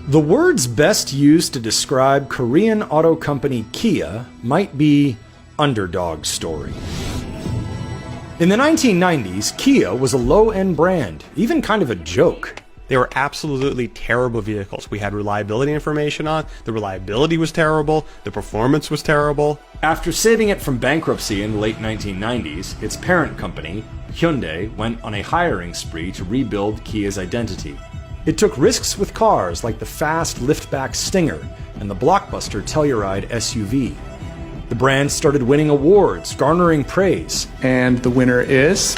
The words best used to describe Korean auto company Kia might be underdog story. In the 1990s, Kia was a low-end brand, even kind of a joke. They were absolutely terrible vehicles. We had reliability information on, the reliability was terrible, the performance was terrible. After saving it from bankruptcy in the late 1990s, its parent company, Hyundai, went on a hiring spree to rebuild Kia's identity. It took risks with cars like the fast liftback Stinger and the blockbuster Telluride SUV. The brand started winning awards, garnering praise. And the winner is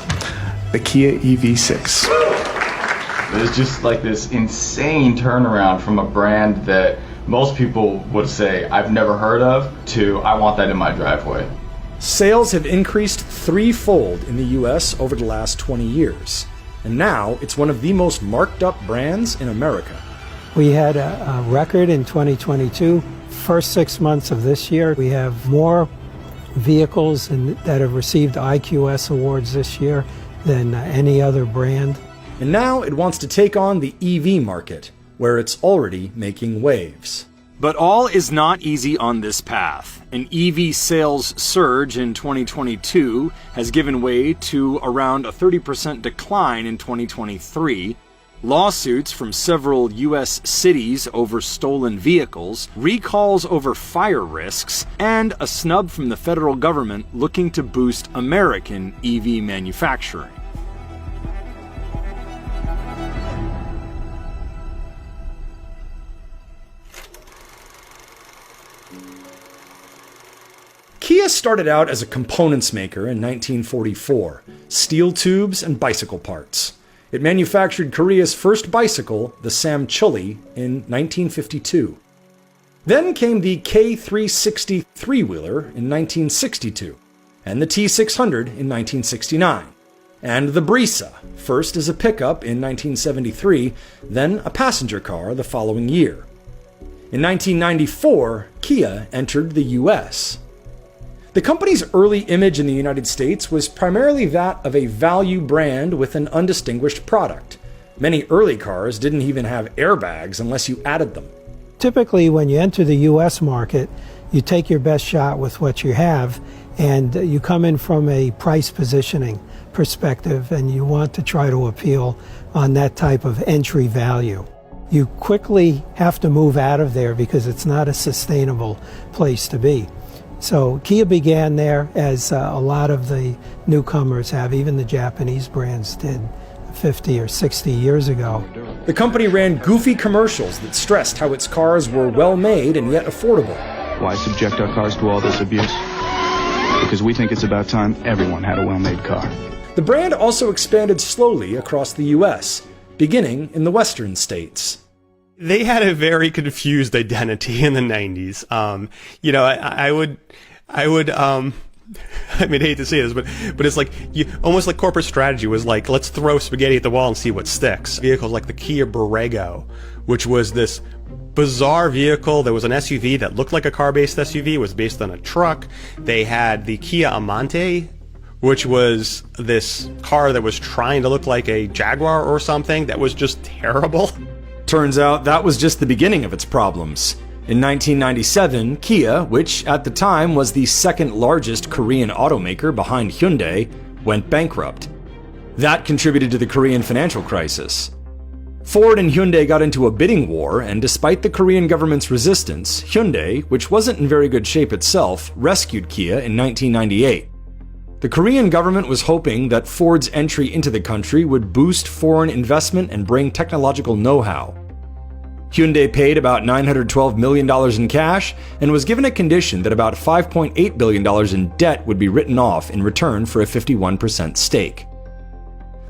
the Kia EV6. It was just like this insane turnaround from a brand that most people would say, I've never heard of, to I want that in my driveway. Sales have increased threefold in the US over the last 20 years. And now it's one of the most marked up brands in America. We had a record in 2022. First 6 months of this year, we have more vehicles that have received IQS awards this year than any other brand. And now it wants to take on the EV market, where it's already making waves. But all is not easy on this path. An EV sales surge in 2022 has given way to around a 30% decline in 2023. Lawsuits from several U.S. cities over stolen vehicles, recalls over fire risks, and a snub from the federal government looking to boost American EV manufacturing. Kia started out as a components maker in 1944, steel tubes and bicycle parts. It manufactured Korea's first bicycle, the Samchuli, in 1952. Then came the K360 three-wheeler in 1962, and the T600 in 1969, and the Brisa, first as a pickup in 1973, then a passenger car the following year. In 1994, Kia entered the US. The company's early image in the United States was primarily that of a value brand with an undistinguished product. Many early cars didn't even have airbags unless you added them. Typically, when you enter the U.S. market, you take your best shot with what you have, and you come in from a price positioning perspective, and you want to try to appeal on that type of entry value. You quickly have to move out of there because it's not a sustainable place to be. So Kia began there, as a lot of the newcomers have, even the Japanese brands did 50 or 60 years ago. The company ran goofy commercials that stressed how its cars were well-made and yet affordable. Why subject our cars to all this abuse? Because we think it's about time everyone had a well-made car. The brand also expanded slowly across the U.S., beginning in the western states. They had a very confused identity in the 90s. I mean, I hate to say this, but it's like, almost like corporate strategy was like, let's throw spaghetti at the wall and see what sticks. Vehicles like the Kia Borrego, which was this bizarre vehicle that was an SUV that looked like a car-based SUV, was based on a truck. They had the Kia Amante, which was this car that was trying to look like a Jaguar or something that was just terrible. Turns out that was just the beginning of its problems. In 1997, Kia, which at the time was the second largest Korean automaker behind Hyundai, went bankrupt. That contributed to the Korean financial crisis. Ford and Hyundai got into a bidding war, and despite the Korean government's resistance, Hyundai, which wasn't in very good shape itself, rescued Kia in 1998. The Korean government was hoping that Ford's entry into the country would boost foreign investment and bring technological know-how. Hyundai paid about $912 million in cash and was given a condition that about $5.8 billion in debt would be written off in return for a 51% stake.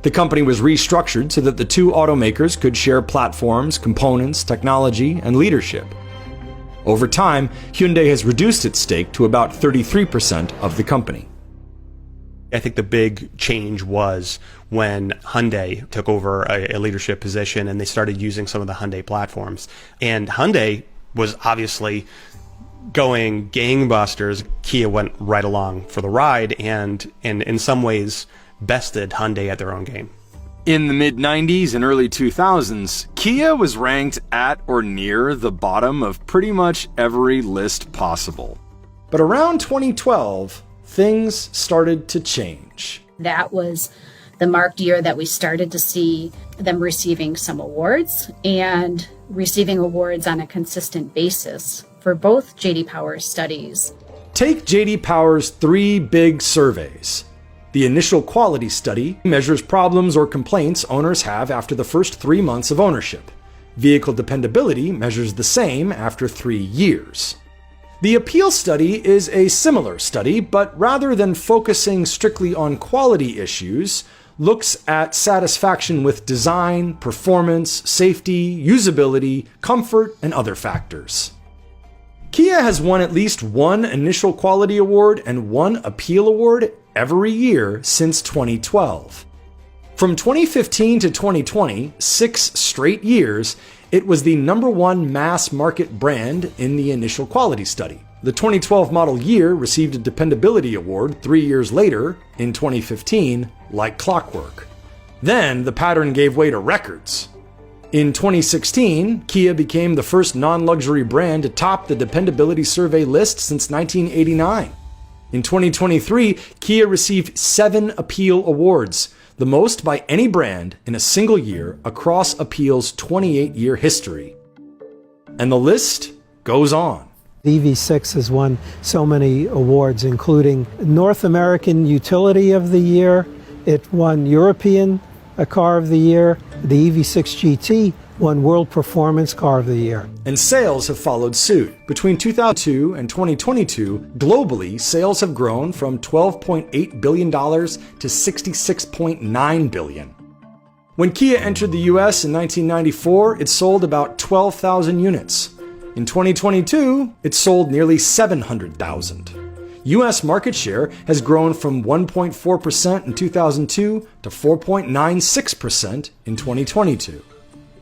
The company was restructured so that the two automakers could share platforms, components, technology, and leadership. Over time, Hyundai has reduced its stake to about 33% of the company. I think the big change was when Hyundai took over a leadership position and they started using some of the Hyundai platforms. And Hyundai was obviously going gangbusters. Kia went right along for the ride and in some ways bested Hyundai at their own game. In the mid-90s and early 2000s, Kia was ranked at or near the bottom of pretty much every list possible. But around 2012, things started to change. That was the marked year that we started to see them receiving some awards and receiving awards on a consistent basis for both J.D. Power's studies. Take J.D. Power's 3 big surveys. The initial quality study measures problems or complaints owners have after the first 3 months of ownership. Vehicle dependability measures the same after 3 years. The appeal study is a similar study, but rather than focusing strictly on quality issues, looks at satisfaction with design, performance, safety, usability, comfort, and other factors. Kia has won at least 1 initial quality award and 1 appeal award every year since 2012. From 2015 to 2020, 6 straight years, it was the #1 mass market brand in the initial quality study. The 2012 model year received a dependability award 3 years later, in 2015, like clockwork. Then the pattern gave way to records. In 2016, Kia became the first non-luxury brand to top the dependability survey list since 1989. In 2023, Kia received 7 appeal awards, the most by any brand in a single year across Appeal's 28-year history. And the list goes on. The EV6 has won so many awards, including North American Utility of the Year. It won European Car of the Year. The EV6 GT won World Performance Car of the Year. And sales have followed suit. Between 2002 and 2022, globally, sales have grown from $12.8 billion to $66.9 billion. When Kia entered the US in 1994, it sold about 12,000 units. In 2022, it sold nearly 700,000. US market share has grown from 1.4% in 2002 to 4.96% in 2022.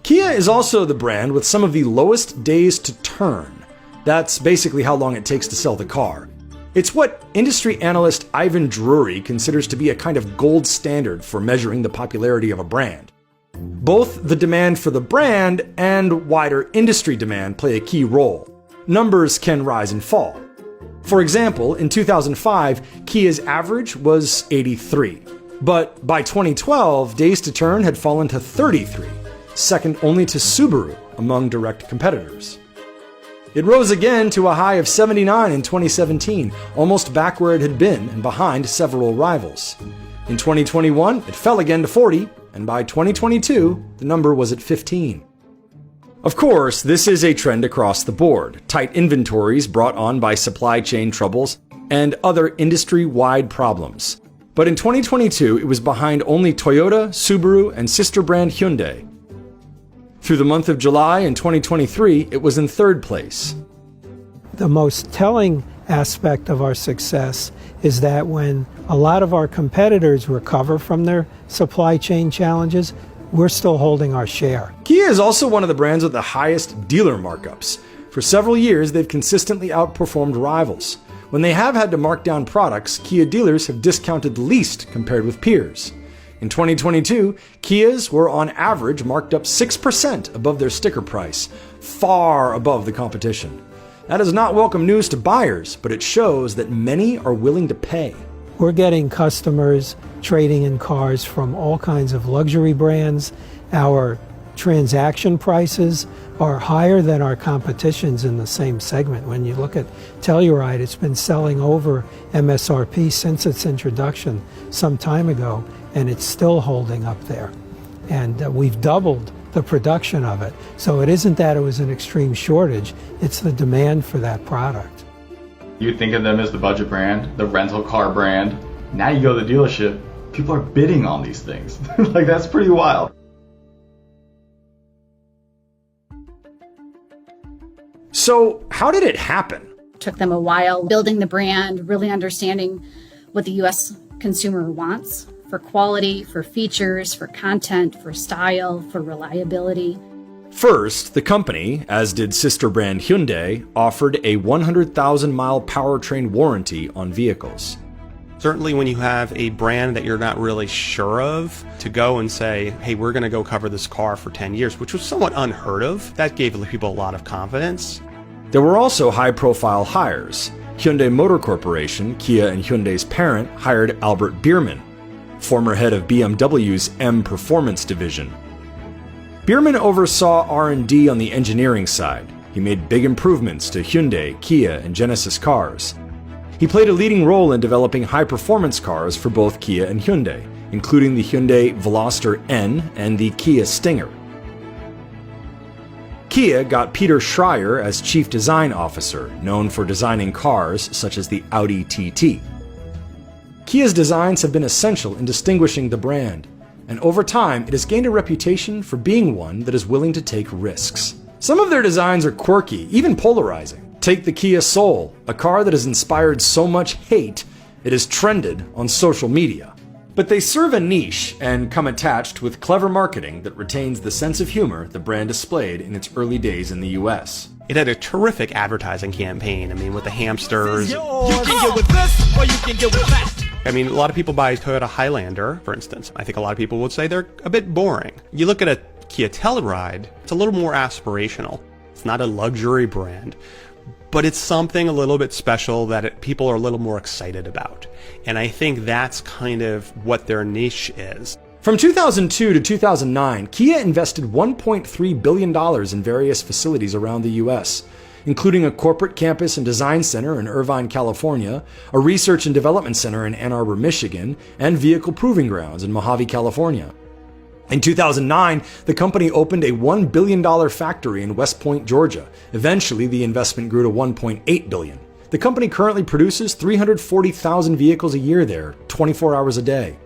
Kia is also the brand with some of the lowest days to turn. That's basically how long it takes to sell the car. It's what industry analyst Ivan Drury considers to be a kind of gold standard for measuring the popularity of a brand. Both the demand for the brand and wider industry demand play a key role. Numbers can rise and fall. For example, in 2005, Kia's average was 83. But by 2012, days to turn had fallen to 33, second only to Subaru among direct competitors. It rose again to a high of 79 in 2017, almost back where it had been and behind several rivals. In 2021, it fell again to 40, and by 2022, the number was at 15. Of course, this is a trend across the board, tight inventories brought on by supply chain troubles and other industry-wide problems. But in 2022, it was behind only Toyota, Subaru, and sister brand Hyundai. Through the month of July in 2023, it was in 3rd place. The most telling aspect of our success is that when a lot of our competitors recover from their supply chain challenges, we're still holding our share. Kia is also one of the brands with the highest dealer markups. For several years, they've consistently outperformed rivals. When they have had to mark down products, Kia dealers have discounted the least compared with peers. In 2022, Kias were on average marked up 6% above their sticker price, far above the competition. That is not welcome news to buyers, but it shows that many are willing to pay. We're getting customers trading in cars from all kinds of luxury brands. Our transaction prices are higher than our competitions in the same segment. When you look at Telluride, it's been selling over MSRP since its introduction some time ago, and it's still holding up there. And we've doubled the production of it. So it isn't that it was an extreme shortage, it's the demand for that product. You think of them as the budget brand, the rental car brand. Now you go to the dealership, people are bidding on these things. Like, that's pretty wild. So, how did it happen? It took them a while building the brand, really understanding what the US consumer wants for quality, for features, for content, for style, for reliability. First, the company, as did sister brand Hyundai, offered a 100,000-mile powertrain warranty on vehicles. Certainly when you have a brand that you're not really sure of, to go and say, hey, we're going to go cover this car for 10 years, which was somewhat unheard of, that gave people a lot of confidence. There were also high-profile hires. Hyundai Motor Corporation, Kia and Hyundai's parent, hired Albert Biermann, former head of BMW's M Performance division. Biermann oversaw R&D on the engineering side. He made big improvements to Hyundai, Kia, and Genesis cars. He played a leading role in developing high-performance cars for both Kia and Hyundai, including the Hyundai Veloster N and the Kia Stinger. Kia got Peter Schreier as Chief Design Officer, known for designing cars such as the Audi TT. Kia's designs have been essential in distinguishing the brand, and over time it has gained a reputation for being one that is willing to take risks. Some of their designs are quirky, even polarizing. Take the Kia Soul, a car that has inspired so much hate it has trended on social media. But they serve a niche and come attached with clever marketing that retains the sense of humor the brand displayed in its early days in the US. It had a terrific advertising campaign. I mean, with the hamsters. You can get with this or you can get with that. I mean, a lot of people buy Toyota Highlander, for instance. I think a lot of people would say they're a bit boring. You look at a Kia Telluride, it's a little more aspirational. It's not a luxury brand, but it's something a little bit special that people are a little more excited about. And I think that's kind of what their niche is. From 2002 to 2009, Kia invested $1.3 billion in various facilities around the US, including a corporate campus and design center in Irvine, California, a research and development center in Ann Arbor, Michigan, and vehicle proving grounds in Mojave, California. In 2009, the company opened a $1 billion factory in West Point, Georgia. Eventually, the investment grew to $1.8 billion. The company currently produces 340,000 vehicles a year there, 24 hours a day.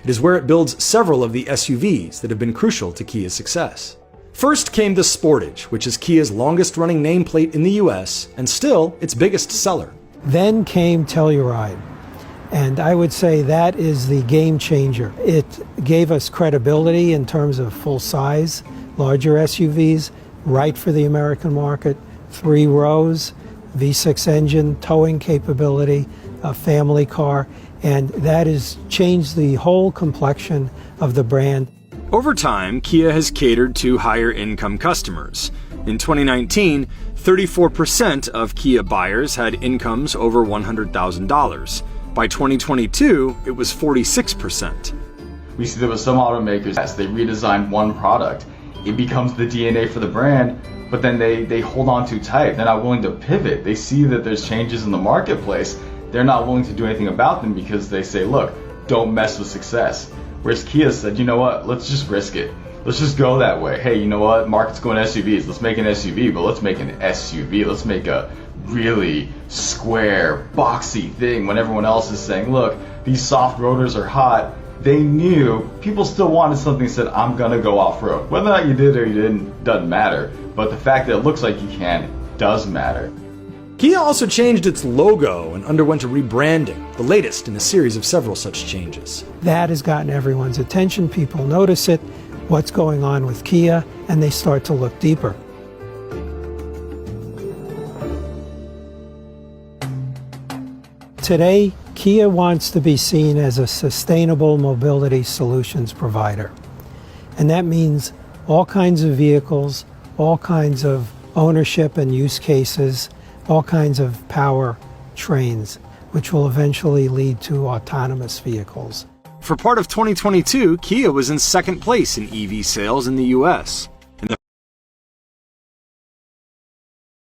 It is where it builds several of the SUVs that have been crucial to Kia's success. First came the Sportage, which is Kia's longest-running nameplate in the US and still its biggest seller. Then came Telluride. And I would say that is the game changer. It gave us credibility in terms of full size, larger SUVs, right for the American market, 3 rows, V6 engine, towing capability, a family car, and that has changed the whole complexion of the brand. Over time, Kia has catered to higher-income customers. In 2019, 34% of Kia buyers had incomes over $100,000. By 2022, it was 46%. We see that with some automakers, as they redesign one product, it becomes the DNA for the brand, but then they hold on too tight. They're not willing to pivot. They see that there's changes in the marketplace. They're not willing to do anything about them because they say, look, don't mess with success. Whereas Kia said, you know what, let's just risk it. Let's just go that way. Hey, you know what, market's going SUVs. Let's make an SUV, but let's make an SUV. Let's make a really square, boxy thing when everyone else is saying, look, these soft rotors are hot. They knew people still wanted something that said, I'm gonna go off-road. Whether or not you did or you didn't doesn't matter, but the fact that it looks like you can does matter. Kia also changed its logo and underwent a rebranding, the latest in a series of several such changes. That has gotten everyone's attention. People notice it, what's going on with Kia, and they start to look deeper. Today, Kia wants to be seen as a sustainable mobility solutions provider. And that means all kinds of vehicles, all kinds of ownership and use cases, all kinds of power trains, which will eventually lead to autonomous vehicles. For part of 2022, Kia was in second place in EV sales in the US.